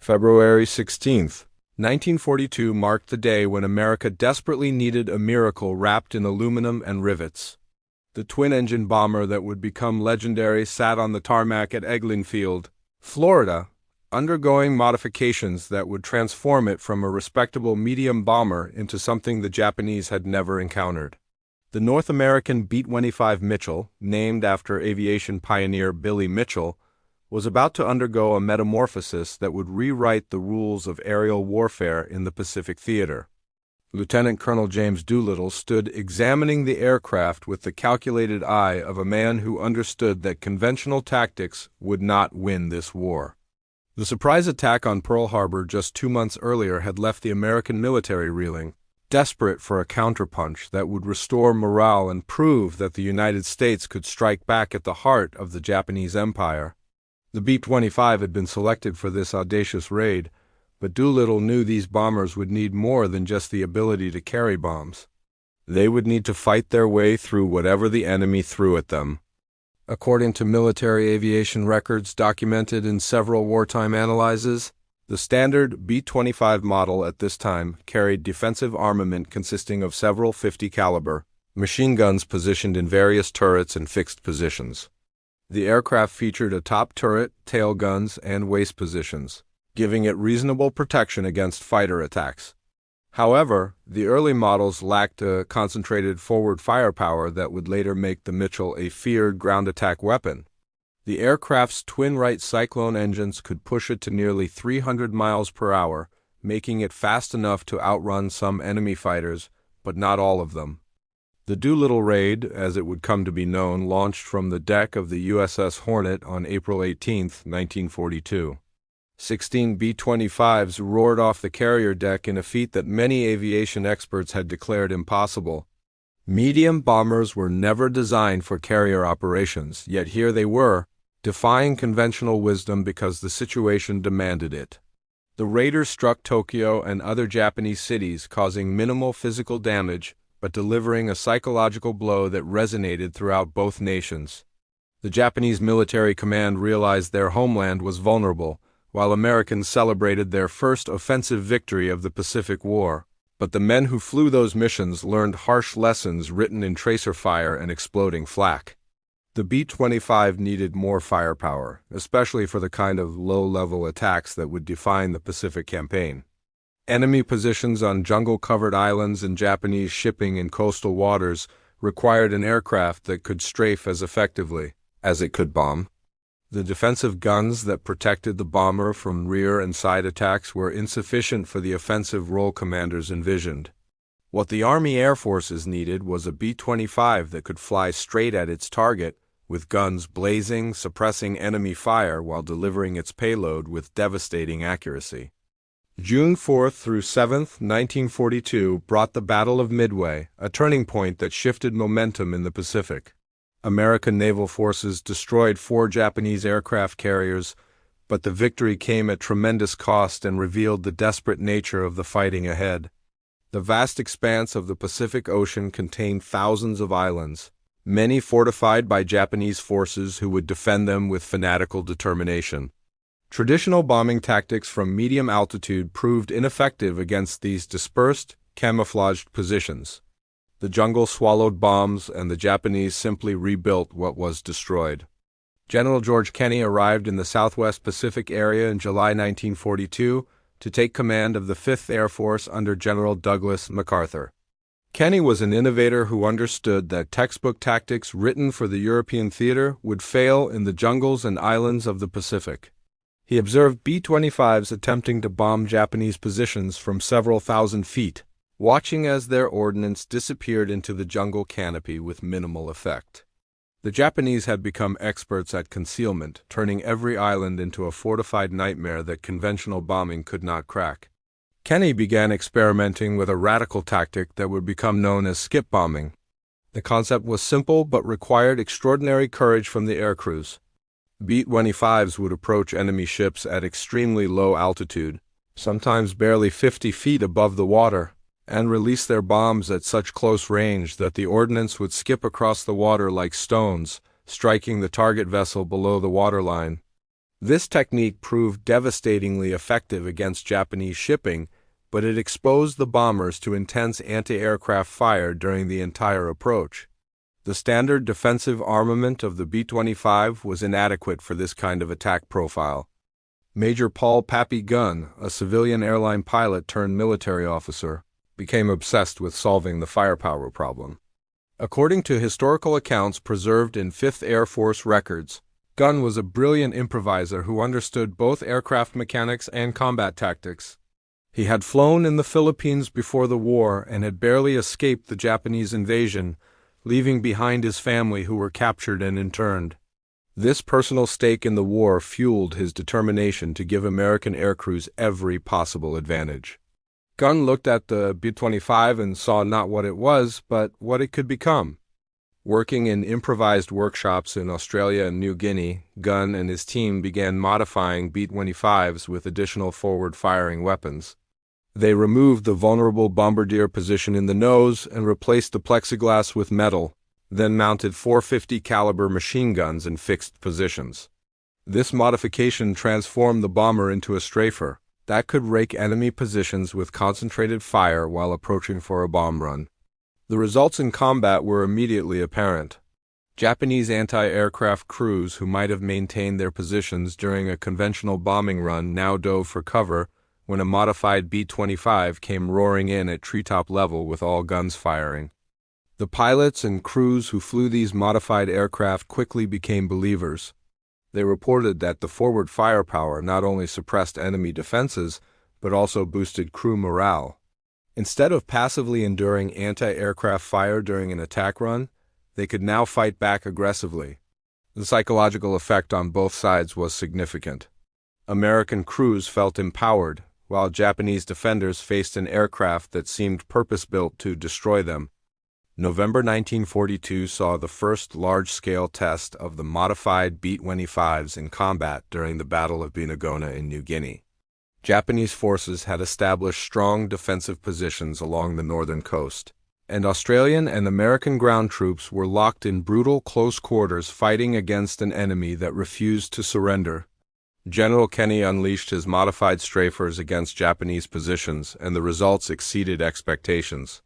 February 16th, 1942 marked the day when America desperately needed a miracle wrapped in aluminum and rivets. The twin-engine bomber that would become legendary sat on the tarmac at Eglin Field, Florida, undergoing modifications that would transform it from a respectable medium bomber into something the Japanese had never encountered. The North American B-25 Mitchell, named after aviation pioneer Billy Mitchell, was about to undergo a metamorphosis that would rewrite the rules of aerial warfare in the Pacific theater. Lieutenant Colonel James Doolittle stood examining the aircraft with the calculated eye of a man who understood that conventional tactics would not win this war. The surprise attack on Pearl Harbor just 2 months earlier had left the American military reeling, desperate for a counterpunch that would restore morale and prove that the United States could strike back at the heart of the Japanese Empire. The B-25 had been selected for this audacious raid, but Doolittle knew these bombers would need more than just the ability to carry bombs. They would need to fight their way through whatever the enemy threw at them. According to military aviation records documented in several wartime analyses, the standard B-25 model at this time carried defensive armament consisting of several .50 caliber machine guns positioned in various turrets and fixed positions. The aircraft featured a top turret, tail guns, and waist positions, giving it reasonable protection against fighter attacks. However, the early models lacked a concentrated forward firepower that would later make the Mitchell a feared ground attack weapon. The aircraft's twin Wright Cyclone engines could push it to nearly 300 miles per hour, making it fast enough to outrun some enemy fighters, but not all of them. The Doolittle raid, as it would come to be known, launched from the deck of the USS Hornet on April 18, 1942. 16 B-25s roared off the carrier deck in a feat that many aviation experts had declared impossible. Medium bombers were never designed for carrier operations, yet here they were, defying conventional wisdom because the situation demanded it. The raiders struck Tokyo and other Japanese cities, causing minimal physical damage, but delivering a psychological blow that resonated throughout both nations. The Japanese military command realized their homeland was vulnerable, while Americans celebrated their first offensive victory of the Pacific War. But the men who flew those missions learned harsh lessons written in tracer fire and exploding flak. The B-25 needed more firepower, especially for the kind of low-level attacks that would define the Pacific campaign. Enemy positions on jungle-covered islands and Japanese shipping in coastal waters required an aircraft that could strafe as effectively as it could bomb. The defensive guns that protected the bomber from rear and side attacks were insufficient for the offensive role commanders envisioned. What the Army Air Forces needed was a B-25 that could fly straight at its target, with guns blazing, suppressing enemy fire while delivering its payload with devastating accuracy. June 4th through 7th, 1942 brought the Battle of Midway, a turning point that shifted momentum in the Pacific. American naval forces destroyed 4 Japanese aircraft carriers, but the victory came at tremendous cost and revealed the desperate nature of the fighting ahead. The vast expanse of the Pacific Ocean contained thousands of islands, many fortified by Japanese forces who would defend them with fanatical determination. Traditional bombing tactics from medium altitude proved ineffective against these dispersed, camouflaged positions. The jungle swallowed bombs, and the Japanese simply rebuilt what was destroyed. General George Kenney arrived in the Southwest Pacific area in July 1942 to take command of the 5th Air Force under General Douglas MacArthur. Kenney was an innovator who understood that textbook tactics written for the European theater would fail in the jungles and islands of the Pacific. He observed B-25s attempting to bomb Japanese positions from several thousand feet, watching as their ordnance disappeared into the jungle canopy with minimal effect. The Japanese had become experts at concealment, turning every island into a fortified nightmare that conventional bombing could not crack. Kenney began experimenting with a radical tactic that would become known as skip bombing. The concept was simple but required extraordinary courage from the aircrews. B-25s would approach enemy ships at extremely low altitude, sometimes barely 50 feet above the water, and release their bombs at such close range that the ordnance would skip across the water like stones, striking the target vessel below the waterline. This technique proved devastatingly effective against Japanese shipping, but it exposed the bombers to intense anti-aircraft fire during the entire approach. The standard defensive armament of the B-25 was inadequate for this kind of attack profile. Major Paul "Pappy" Gunn, a civilian airline pilot turned military officer, became obsessed with solving the firepower problem. According to historical accounts preserved in 5th Air Force records, Gunn was a brilliant improviser who understood both aircraft mechanics and combat tactics. He had flown in the Philippines before the war and had barely escaped the Japanese invasion, leaving behind his family who were captured and interned. This personal stake in the war fueled his determination to give American aircrews every possible advantage. Gunn looked at the B-25 and saw not what it was, but what it could become. Working in improvised workshops in Australia and New Guinea, Gunn and his team began modifying B-25s with additional forward-firing weapons. They removed the vulnerable bombardier position in the nose and replaced the plexiglass with metal, then mounted .450 caliber machine guns in fixed positions. This modification transformed the bomber into a strafer that could rake enemy positions with concentrated fire while approaching for a bomb run. The results in combat were immediately apparent. Japanese anti-aircraft crews who might have maintained their positions during a conventional bombing run now dove for cover when a modified B-25 came roaring in at treetop level with all guns firing. The pilots and crews who flew these modified aircraft quickly became believers. They reported that the forward firepower not only suppressed enemy defenses, but also boosted crew morale. Instead of passively enduring anti-aircraft fire during an attack run, they could now fight back aggressively. The psychological effect on both sides was significant. American crews felt empowered, while Japanese defenders faced an aircraft that seemed purpose-built to destroy them. November 1942 saw the first large-scale test of the modified B-25s in combat during the Battle of Binagona in New Guinea. Japanese forces had established strong defensive positions along the northern coast, and Australian and American ground troops were locked in brutal close quarters fighting against an enemy that refused to surrender. General Kenny unleashed his modified strafers against Japanese positions, and the results exceeded expectations.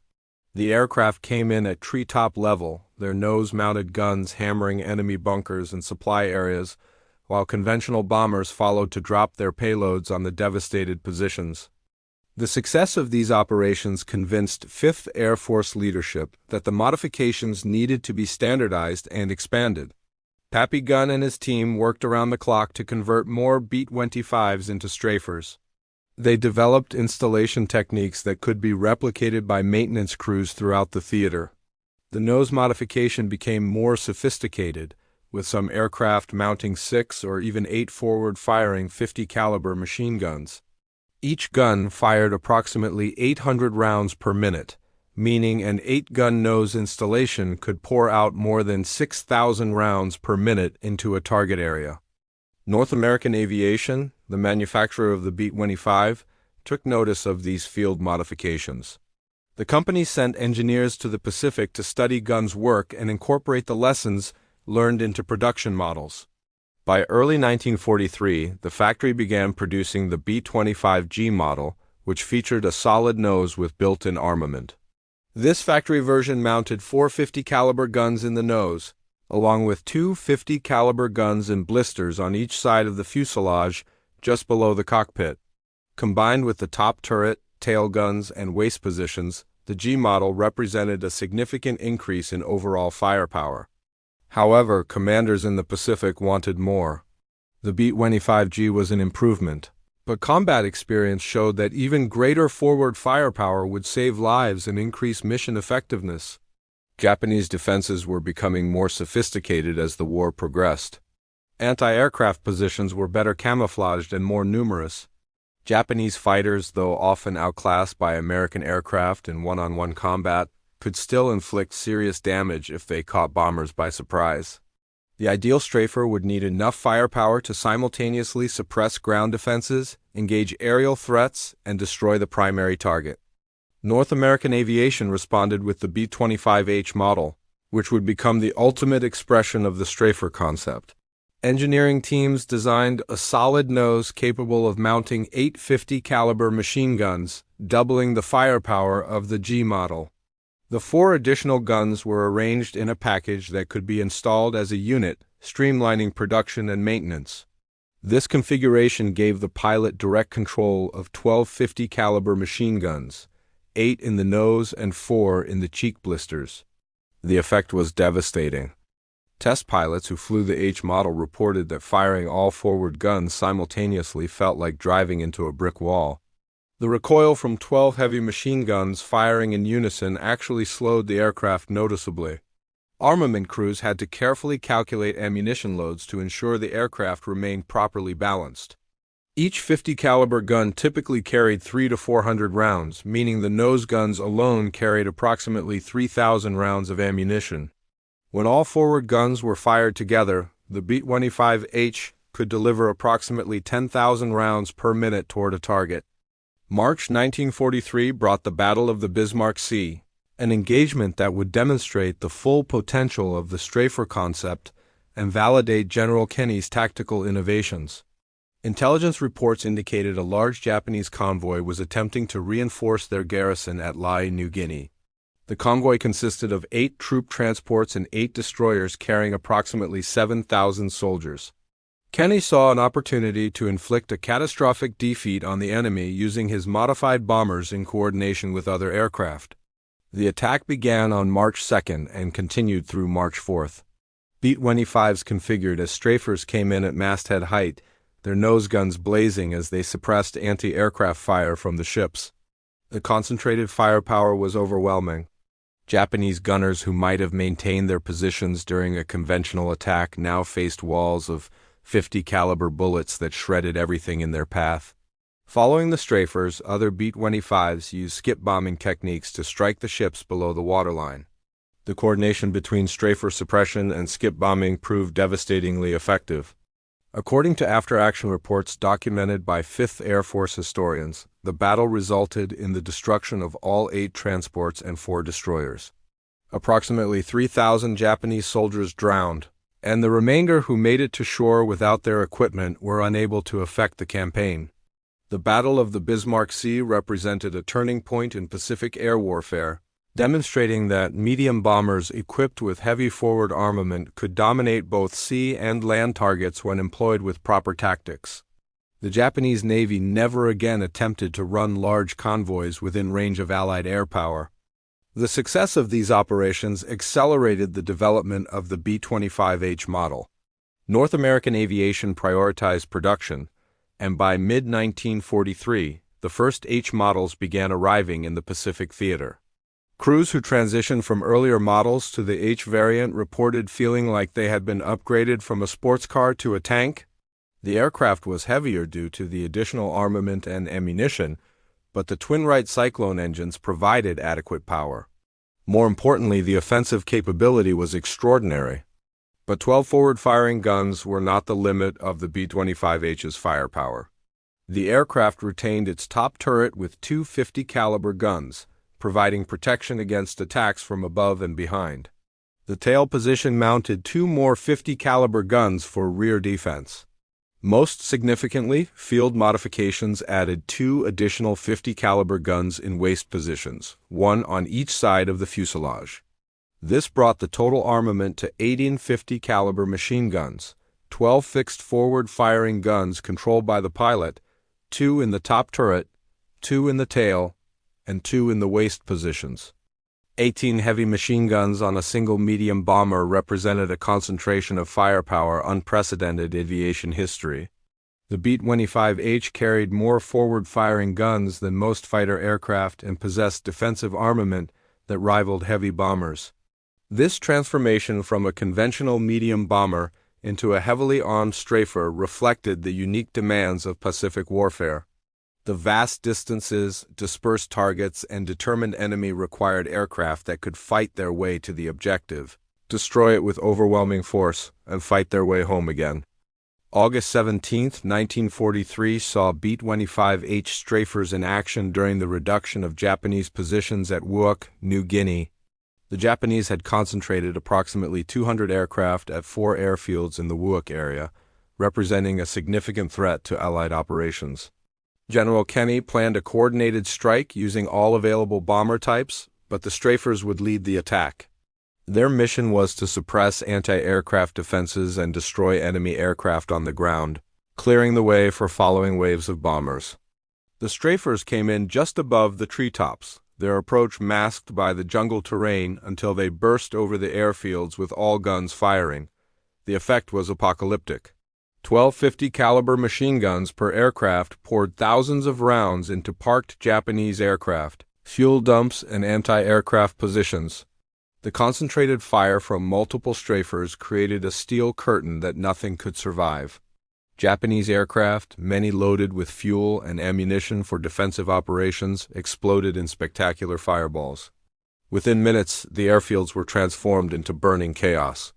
The aircraft came in at treetop level, their nose-mounted guns hammering enemy bunkers and supply areas, while conventional bombers followed to drop their payloads on the devastated positions. The success of these operations convinced 5th Air Force leadership that the modifications needed to be standardized and expanded. Pappy Gunn and his team worked around the clock to convert more B-25s into strafers. They developed installation techniques that could be replicated by maintenance crews throughout the theater. The nose modification became more sophisticated, with some aircraft mounting 6 or even 8 forward-firing .50 caliber machine guns. Each gun fired approximately 800 rounds per minute, meaning an 8-gun nose installation could pour out more than 6,000 rounds per minute into a target area. North American Aviation, the manufacturer of the B-25, took notice of these field modifications. The company sent engineers to the Pacific to study guns' work and incorporate the lessons learned into production models. By early 1943, the factory began producing the B-25G model, which featured a solid nose with built-in armament. This factory version mounted 450 caliber guns in the nose, along with 2 50 caliber guns in blisters on each side of the fuselage just below the cockpit. Combined with the top turret, tail guns, and waist positions, the G model represented a significant increase in overall firepower. However, commanders in the Pacific wanted more. The B-25G was an improvement, but combat experience showed that even greater forward firepower would save lives and increase mission effectiveness. Japanese defenses were becoming more sophisticated as the war progressed. Anti-aircraft positions were better camouflaged and more numerous. Japanese fighters, though often outclassed by American aircraft in one-on-one combat, could still inflict serious damage if they caught bombers by surprise. The ideal strafer would need enough firepower to simultaneously suppress ground defenses, engage aerial threats, and destroy the primary target. North American Aviation responded with the B-25H model, which would become the ultimate expression of the strafer concept. Engineering teams designed a solid nose capable of mounting 850 caliber machine guns, doubling the firepower of the G model. The 4 additional guns were arranged in a package that could be installed as a unit, streamlining production and maintenance. This configuration gave the pilot direct control of 12 50 caliber machine guns, 8 in the nose and 4 in the cheek blisters. The effect was devastating. Test pilots who flew the H model reported that firing all forward guns simultaneously felt like driving into a brick wall. The recoil from 12 heavy machine guns firing in unison actually slowed the aircraft noticeably. Armament crews had to carefully calculate ammunition loads to ensure the aircraft remained properly balanced. Each 50 caliber gun typically carried 300 to 400 rounds, meaning the nose guns alone carried approximately 3,000 rounds of ammunition. When all forward guns were fired together, the B25H could deliver approximately 10,000 rounds per minute toward a target. March 1943 brought the Battle of the Bismarck Sea, an engagement that would demonstrate the full potential of the strafer concept and validate General Kenny's tactical innovations. Intelligence reports indicated a large Japanese convoy was attempting to reinforce their garrison at Lae, New Guinea. The convoy consisted of 8 troop transports and 8 destroyers carrying approximately 7,000 soldiers. Kenny saw an opportunity to inflict a catastrophic defeat on the enemy using his modified bombers in coordination with other aircraft. The attack began on March 2nd and continued through March 4th. B-25s configured as strafers came in at masthead height, their nose guns blazing as they suppressed anti-aircraft fire from the ships. The concentrated firepower was overwhelming. Japanese gunners who might have maintained their positions during a conventional attack now faced walls of 50 caliber bullets that shredded everything in their path. Following the strafers, other B-25s used skip bombing techniques to strike the ships below the waterline. The coordination between strafer suppression and skip bombing proved devastatingly effective. According to after-action reports documented by 5th Air Force historians, the battle resulted in the destruction of all 8 transports and 4 destroyers. Approximately 3,000 Japanese soldiers drowned, and the remainder who made it to shore without their equipment were unable to affect the campaign. The Battle of the Bismarck Sea represented a turning point in Pacific air warfare, demonstrating that medium bombers equipped with heavy forward armament could dominate both sea and land targets when employed with proper tactics. The Japanese Navy never again attempted to run large convoys within range of Allied air power. The success of these operations accelerated the development of the B-25H model. North American aviation prioritized production, and by mid-1943, the first H models began arriving in the Pacific theater. Crews who transitioned from earlier models to the H variant reported feeling like they had been upgraded from a sports car to a tank. The aircraft was heavier due to the additional armament and ammunition, but the twin-right Cyclone engines provided adequate power. More importantly, the offensive capability was extraordinary. But 12 forward-firing guns were not the limit of the B-25H's firepower. The aircraft retained its top turret with 2 50 caliber guns, providing protection against attacks from above and behind. The tail position mounted 2 more 50 caliber guns for rear defense. Most significantly, field modifications added 2 additional 50 caliber guns in waist positions, 1 on each side of the fuselage. This brought the total armament to 18 50 caliber machine guns, 12 fixed forward firing guns controlled by the pilot, 2 in the top turret, 2 in the tail, and 2 in the waist positions. 18 heavy machine guns on a single medium bomber represented a concentration of firepower unprecedented in aviation history. The B-25H carried more forward-firing guns than most fighter aircraft and possessed defensive armament that rivaled heavy bombers. This transformation from a conventional medium bomber into a heavily armed strafer reflected the unique demands of Pacific warfare. The vast distances, dispersed targets, and determined enemy required aircraft that could fight their way to the objective, destroy it with overwhelming force, and fight their way home again. August 17, 1943 saw B-25H strafers in action during the reduction of Japanese positions at Wuk, New Guinea. The Japanese had concentrated approximately 200 aircraft at 4 airfields in the Wuk area, representing a significant threat to Allied operations. General Kenny planned a coordinated strike using all available bomber types, but the strafers would lead the attack. Their mission was to suppress anti-aircraft defenses and destroy enemy aircraft on the ground, clearing the way for following waves of bombers. The strafers came in just above the treetops, their approach masked by the jungle terrain until they burst over the airfields with all guns firing. The effect was apocalyptic. 1250 caliber machine guns per aircraft poured thousands of rounds into parked Japanese aircraft, fuel dumps, and anti-aircraft positions. The concentrated fire from multiple strafers created a steel curtain that nothing could survive. Japanese aircraft, many loaded with fuel and ammunition for defensive operations, exploded in spectacular fireballs. Within minutes, the airfields were transformed into burning chaos.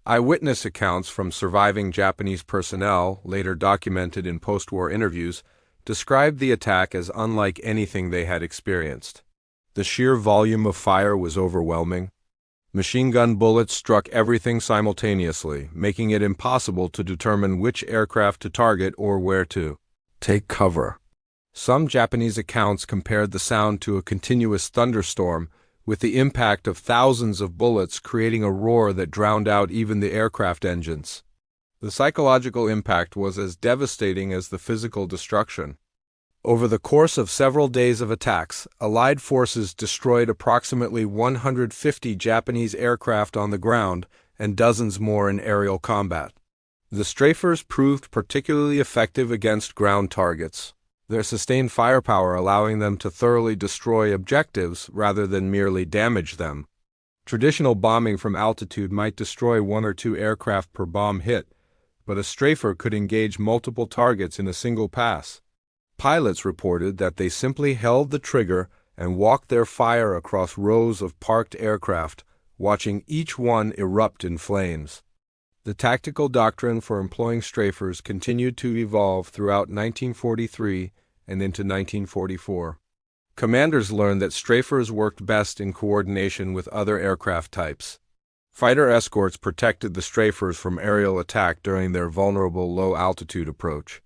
Eyewitness accounts from surviving Japanese personnel, later documented in post-war interviews, described the attack as unlike anything they had experienced. The sheer volume of fire was overwhelming. Machine gun bullets struck everything simultaneously, making it impossible to determine which aircraft to target or where to take cover. Some Japanese accounts compared the sound to a continuous thunderstorm, with the impact of thousands of bullets creating a roar that drowned out even the aircraft engines. The psychological impact was as devastating as the physical destruction. Over the course of several days of attacks, Allied forces destroyed approximately 150 Japanese aircraft on the ground and dozens more in aerial combat. The strafers proved particularly effective against ground targets, their sustained firepower allowing them to thoroughly destroy objectives rather than merely damage them. Traditional bombing from altitude might destroy 1 or 2 aircraft per bomb hit, but a strafer could engage multiple targets in a single pass. Pilots reported that they simply held the trigger and walked their fire across rows of parked aircraft, watching each one erupt in flames. The tactical doctrine for employing strafers continued to evolve throughout 1943 and into 1944. Commanders learned that strafers worked best in coordination with other aircraft types. Fighter escorts protected the strafers from aerial attack during their vulnerable low-altitude approach.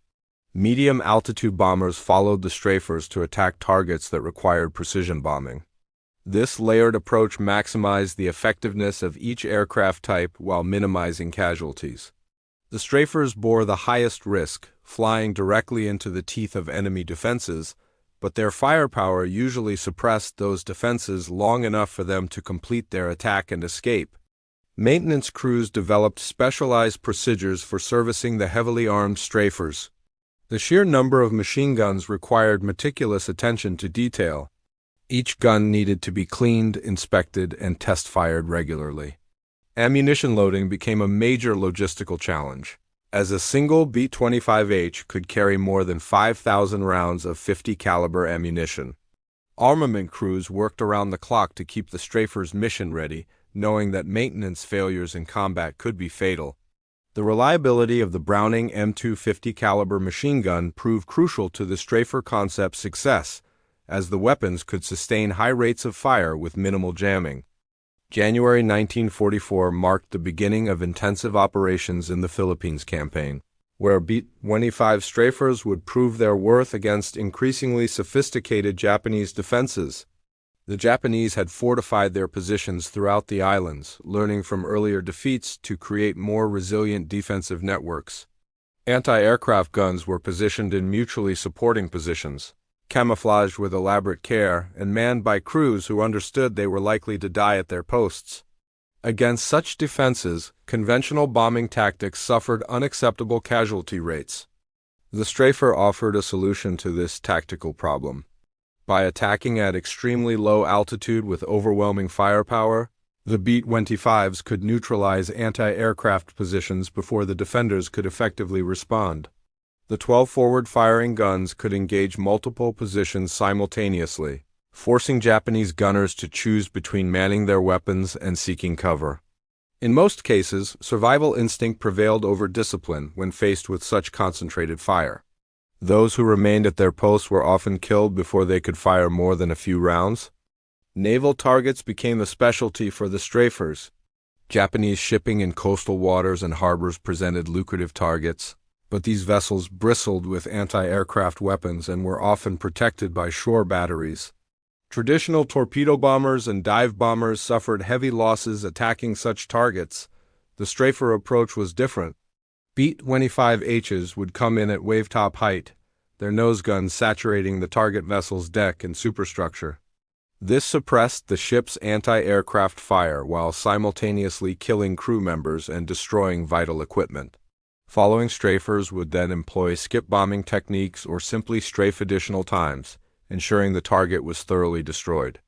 Medium-altitude bombers followed the strafers to attack targets that required precision bombing. This layered approach maximized the effectiveness of each aircraft type while minimizing casualties. The strafers bore the highest risk, flying directly into the teeth of enemy defenses, but their firepower usually suppressed those defenses long enough for them to complete their attack and escape. Maintenance crews developed specialized procedures for servicing the heavily armed strafers. The sheer number of machine guns required meticulous attention to detail. Each gun needed to be cleaned, inspected, and test-fired regularly. Ammunition loading became a major logistical challenge, as a single B25H could carry more than 5,000 rounds of 50 caliber ammunition. Armament crews worked around the clock to keep the strafers mission ready, knowing that maintenance failures in combat could be fatal. The reliability of the Browning M250 caliber machine gun proved crucial to the strafer concept's success, as the weapons could sustain high rates of fire with minimal jamming. January 1944 marked the beginning of intensive operations in the Philippines campaign, where B25 strafers would prove their worth against increasingly sophisticated Japanese defenses. The Japanese had fortified their positions throughout the islands, learning from earlier defeats to create more resilient defensive networks. Anti-aircraft guns were positioned in mutually supporting positions, camouflaged with elaborate care, and manned by crews who understood they were likely to die at their posts. Against such defenses, conventional bombing tactics suffered unacceptable casualty rates. The strafer offered a solution to this tactical problem. By attacking at extremely low altitude with overwhelming firepower, the B-25s could neutralize anti-aircraft positions before the defenders could effectively respond. The 12 forward-firing guns could engage multiple positions simultaneously, forcing Japanese gunners to choose between manning their weapons and seeking cover. In most cases, survival instinct prevailed over discipline when faced with such concentrated fire. Those who remained at their posts were often killed before they could fire more than a few rounds. Naval targets became a specialty for the strafers. Japanese shipping in coastal waters and harbors presented lucrative targets, but these vessels bristled with anti-aircraft weapons and were often protected by shore batteries. Traditional torpedo bombers and dive bombers suffered heavy losses attacking such targets. The strafer approach was different. B-25Hs would come in at wave-top height, their nose guns saturating the target vessel's deck and superstructure. This suppressed the ship's anti-aircraft fire while simultaneously killing crew members and destroying vital equipment. Following strafers would then employ skip bombing techniques or simply strafe additional times, ensuring the target was thoroughly destroyed.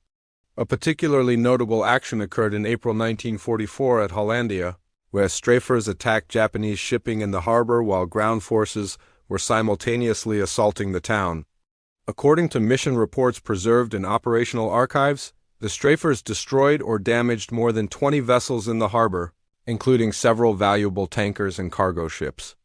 A particularly notable action occurred in April 1944 at Hollandia, where strafers attacked Japanese shipping in the harbor while ground forces were simultaneously assaulting the town. According to mission reports preserved in operational archives, the strafers destroyed or damaged more than 20 vessels in the harbor, including several valuable tankers and cargo ships.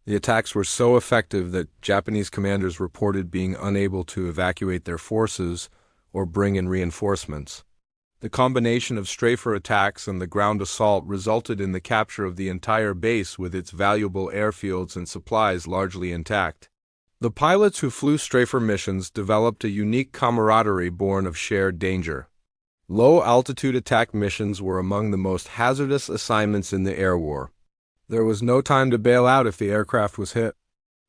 The attacks were so effective that Japanese commanders reported being unable to evacuate their forces or bring in reinforcements. The combination of strafer attacks and the ground assault resulted in the capture of the entire base with its valuable airfields and supplies largely intact. The pilots who flew strafer missions developed a unique camaraderie born of shared danger. Low-altitude attack missions were among the most hazardous assignments in the air war. There was no time to bail out if the aircraft was hit.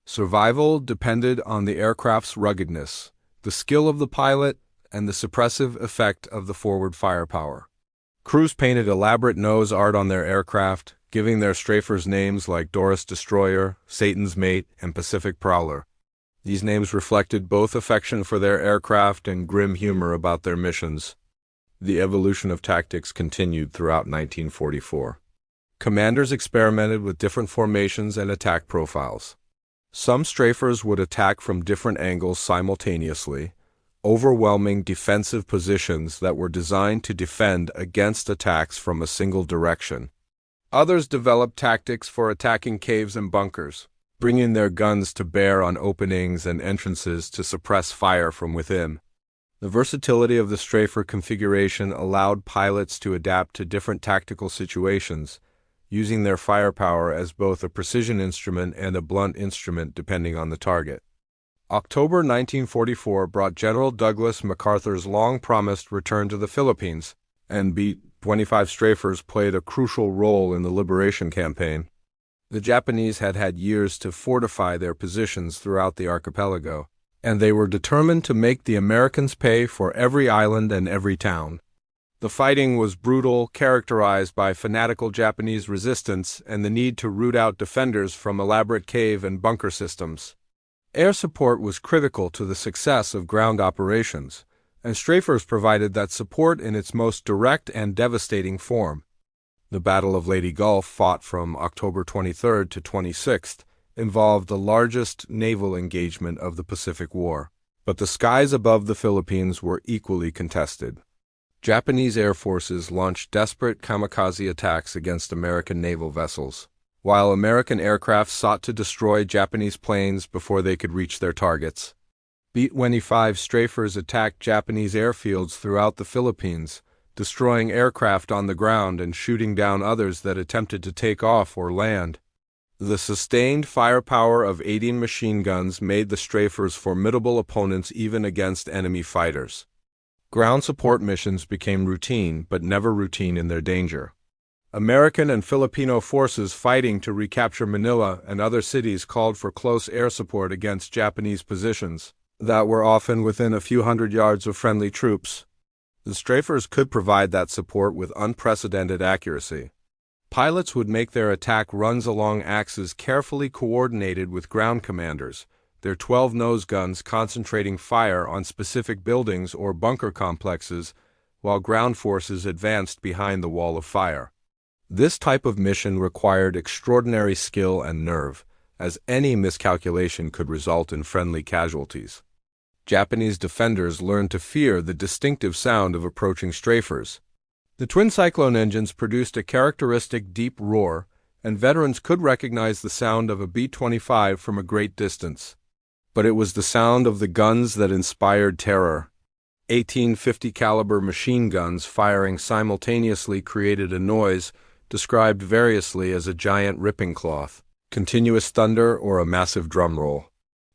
Survival depended on the aircraft's ruggedness, the skill of the pilot, and the suppressive effect of the forward firepower. Crews painted elaborate nose art on their aircraft, giving their strafers names like Doris Destroyer, Satan's Mate, and Pacific Prowler. These names reflected both affection for their aircraft and grim humor about their missions. The evolution of tactics continued throughout 1944. Commanders experimented with different formations and attack profiles. Some strafers would attack from different angles simultaneously, overwhelming defensive positions that were designed to defend against attacks from a single direction. Others developed tactics for attacking caves and bunkers, bringing their guns to bear on openings and entrances to suppress fire from within. The versatility of the strafer configuration allowed pilots to adapt to different tactical situations, using their firepower as both a precision instrument and a blunt instrument depending on the target. October 1944 brought General Douglas MacArthur's long-promised return to the Philippines, and B-25 strafers played a crucial role in the liberation campaign. The Japanese had had years to fortify their positions throughout the archipelago, and they were determined to make the Americans pay for every island and every town. The fighting was brutal, characterized by fanatical Japanese resistance and the need to root out defenders from elaborate cave and bunker systems. Air support was critical to the success of ground operations, and strafers provided that support in its most direct and devastating form. The Battle of Leyte Gulf, fought from October 23 to 26, involved the largest naval engagement of the Pacific War, but the skies above the Philippines were equally contested. Japanese air forces launched desperate kamikaze attacks against American naval vessels, while American aircraft sought to destroy Japanese planes before they could reach their targets. B-25 strafers attacked Japanese airfields throughout the Philippines, destroying aircraft on the ground and shooting down others that attempted to take off or land. The sustained firepower of 18 machine guns made the strafers formidable opponents even against enemy fighters. Ground support missions became routine, but never routine in their danger. American and Filipino forces fighting to recapture Manila and other cities called for close air support against Japanese positions that were often within a few hundred yards of friendly troops. The strafers could provide that support with unprecedented accuracy. Pilots would make their attack runs along axes carefully coordinated with ground commanders, their 12 nose guns concentrating fire on specific buildings or bunker complexes, while ground forces advanced behind the wall of fire. This type of mission required extraordinary skill and nerve, as any miscalculation could result in friendly casualties. Japanese defenders learned to fear the distinctive sound of approaching strafers. The twin cyclone engines produced a characteristic deep roar, and veterans could recognize the sound of a B-25 from a great distance. But it was the sound of the guns that inspired terror. 1850 caliber machine guns firing simultaneously created a noise described variously as a giant ripping cloth, continuous thunder, or a massive drum roll.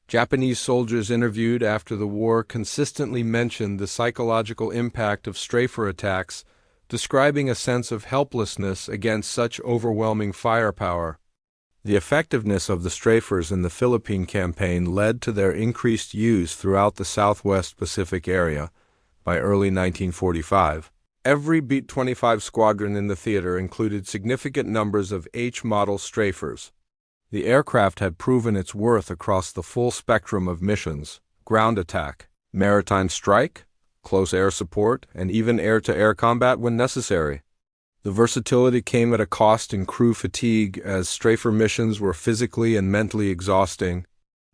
Japanese soldiers interviewed after the war consistently mentioned the psychological impact of strafer attacks, describing a sense of helplessness against such overwhelming firepower. The effectiveness of the strafers in the Philippine campaign led to their increased use throughout the Southwest Pacific area by early 1945. Every B-25 squadron in the theater included significant numbers of H-model strafers. The aircraft had proven its worth across the full spectrum of missions: ground attack, maritime strike, close air support, and even air-to-air combat when necessary. The versatility came at a cost in crew fatigue, as strafer missions were physically and mentally exhausting.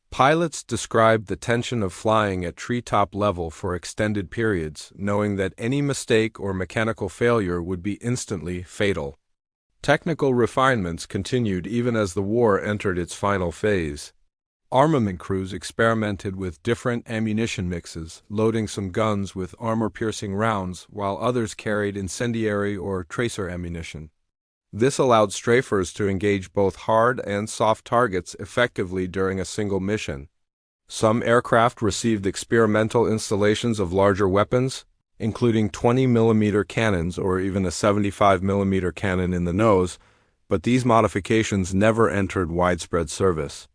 Pilots described the tension of flying at treetop level for extended periods, knowing that any mistake or mechanical failure would be instantly fatal. Technical refinements continued even as the war entered its final phase. Armament crews experimented with different ammunition mixes, loading some guns with armor-piercing rounds while others carried incendiary or tracer ammunition. This allowed strafers to engage both hard and soft targets effectively during a single mission. Some aircraft received experimental installations of larger weapons, including 20mm cannons or even a 75mm cannon in the nose, but these modifications never entered widespread service.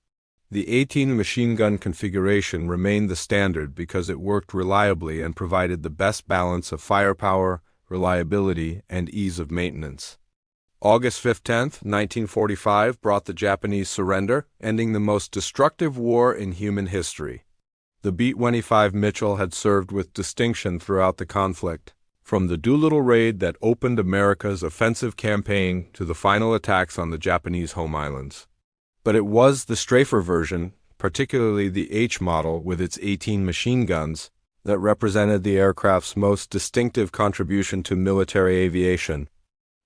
The 18 machine gun configuration remained the standard because it worked reliably and provided the best balance of firepower, reliability, and ease of maintenance. August 15, 1945 brought the Japanese surrender, ending the most destructive war in human history. The B-25 Mitchell had served with distinction throughout the conflict, from the Doolittle raid that opened America's offensive campaign to the final attacks on the Japanese home islands. But it was the strafer version, particularly the H model with its 18 machine guns, that represented the aircraft's most distinctive contribution to military aviation.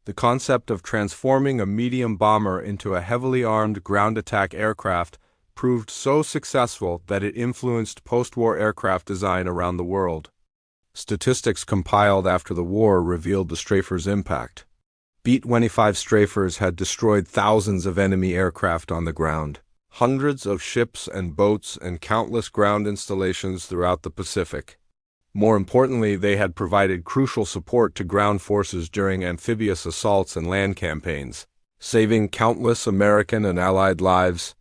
The concept of transforming a medium bomber into a heavily armed ground attack aircraft proved so successful that it influenced post-war aircraft design around the world. Statistics compiled after the war revealed the strafer's impact. B-25 strafers had destroyed thousands of enemy aircraft on the ground, hundreds of ships and boats, and countless ground installations throughout the Pacific. More importantly, they had provided crucial support to ground forces during amphibious assaults and land campaigns, saving countless American and Allied lives.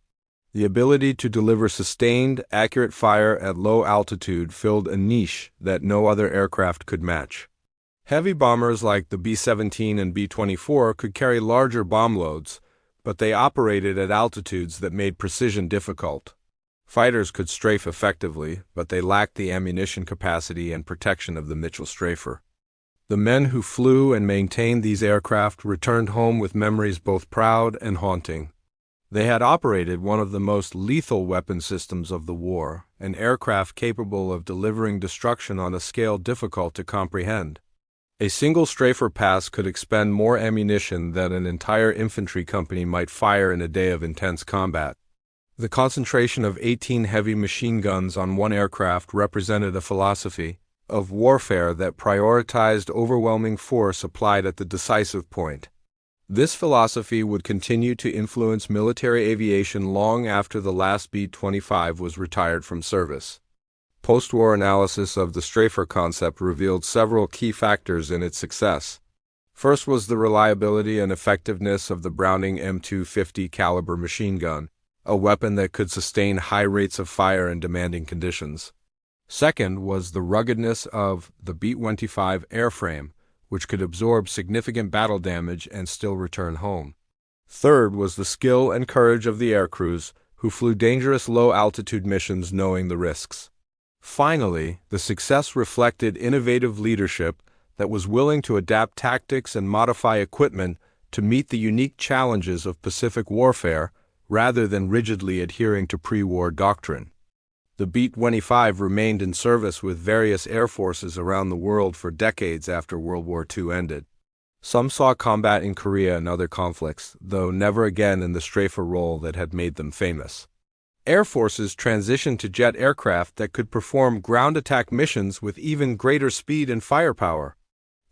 The ability to deliver sustained, accurate fire at low altitude filled a niche that no other aircraft could match. Heavy bombers like the B-17 and B-24 could carry larger bomb loads, but they operated at altitudes that made precision difficult. Fighters could strafe effectively, but they lacked the ammunition capacity and protection of the Mitchell strafer. The men who flew and maintained these aircraft returned home with memories both proud and haunting. They had operated one of the most lethal weapon systems of the war, an aircraft capable of delivering destruction on a scale difficult to comprehend. A single strafer pass could expend more ammunition than an entire infantry company might fire in a day of intense combat. The concentration of 18 heavy machine guns on one aircraft represented a philosophy of warfare that prioritized overwhelming force applied at the decisive point. This philosophy would continue to influence military aviation long after the last B-25 was retired from service. Post-war analysis of the strafer concept revealed several key factors in its success. First was the reliability and effectiveness of the Browning M250 caliber machine gun, a weapon that could sustain high rates of fire in demanding conditions. Second was the ruggedness of the B-25 airframe, which could absorb significant battle damage and still return home. Third was the skill and courage of the aircrews, who flew dangerous low-altitude missions knowing the risks. Finally, the success reflected innovative leadership that was willing to adapt tactics and modify equipment to meet the unique challenges of Pacific warfare rather than rigidly adhering to pre-war doctrine. The B-25 remained in service with various air forces around the world for decades after World War II ended. Some saw combat in Korea and other conflicts, though never again in the strafer role that had made them famous. Air forces transitioned to jet aircraft that could perform ground attack missions with even greater speed and firepower.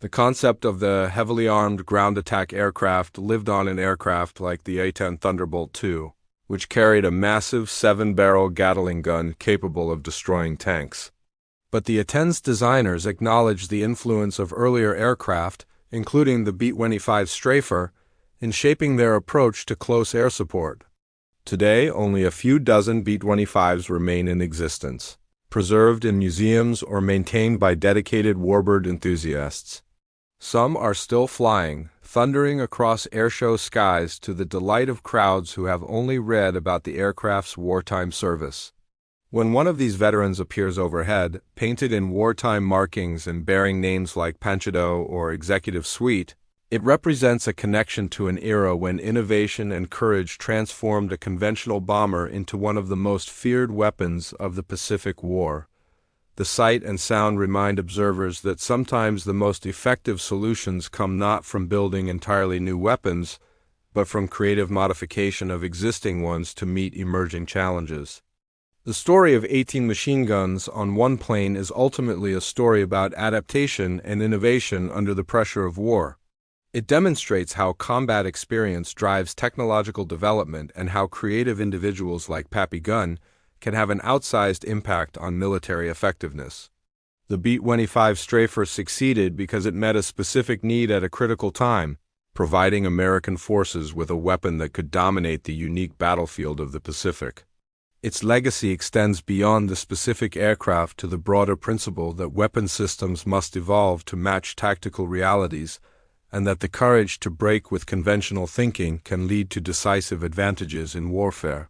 The concept of the heavily armed ground attack aircraft lived on in aircraft like the A-10 Thunderbolt II, which carried a massive 7-barrel Gatling gun capable of destroying tanks. But the A-10's designers acknowledged the influence of earlier aircraft, including the B-25 Strafer, in shaping their approach to close air support. Today, only a few dozen B-25s remain in existence, preserved in museums or maintained by dedicated warbird enthusiasts. Some are still flying, thundering across airshow skies to the delight of crowds who have only read about the aircraft's wartime service. When one of these veterans appears overhead, painted in wartime markings and bearing names like Panchado or Executive Suite, it represents a connection to an era when innovation and courage transformed a conventional bomber into one of the most feared weapons of the Pacific War. The sight and sound remind observers that sometimes the most effective solutions come not from building entirely new weapons, but from creative modification of existing ones to meet emerging challenges. The story of 18 machine guns on one plane is ultimately a story about adaptation and innovation under the pressure of war. It demonstrates how combat experience drives technological development and how creative individuals like Pappy Gunn can have an outsized impact on military effectiveness. The B-25 Strafer succeeded because it met a specific need at a critical time, providing American forces with a weapon that could dominate the unique battlefield of the Pacific. Its legacy extends beyond the specific aircraft to the broader principle that weapon systems must evolve to match tactical realities, and that the courage to break with conventional thinking can lead to decisive advantages in warfare.